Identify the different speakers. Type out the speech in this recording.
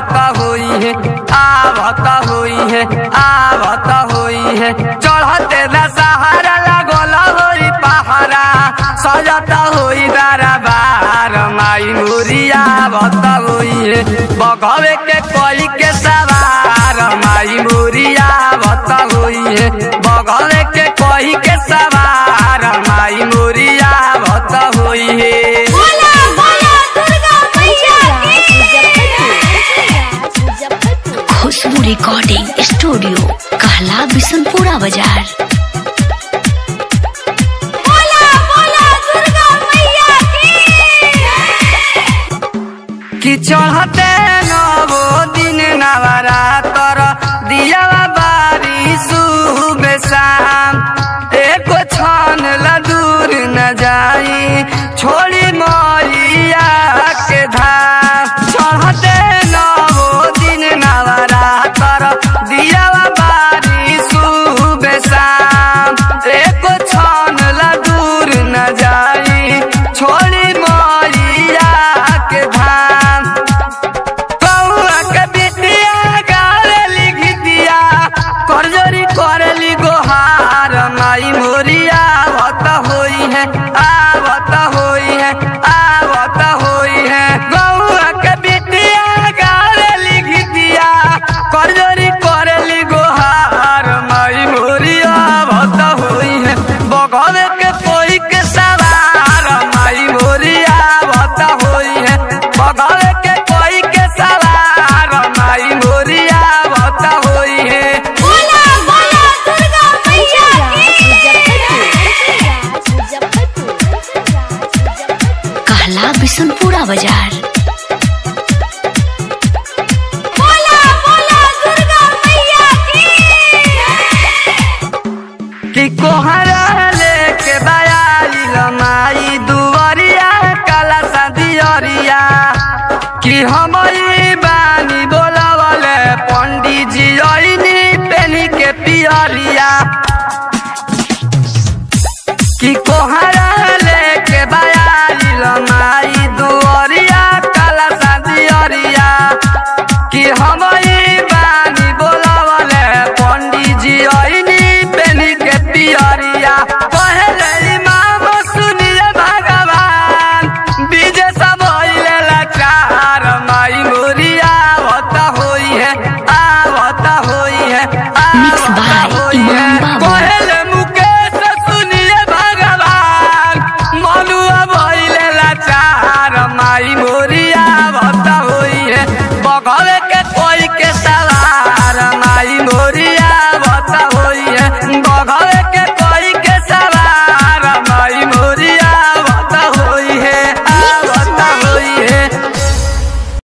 Speaker 1: आवत हुई है, आवत हुई है, आवत हुई है। चढ़ते दशहरा लगल होई पहरा, सजता हुई दरबार माई मोरी आवत हुई है। बघवे के कोई के सवार माई मोरी आवत हुई है। बघवे के कोई के सवार माई मोरी आवत हुई है।
Speaker 2: खुशबू रिकॉर्डिंग स्टूडियो कहला बिशनपुरा बाजार।
Speaker 1: कि चढ़ते नवो दिन नवरातर दिया बारी सुबह शाम, एको क्षण ला दूर न जाई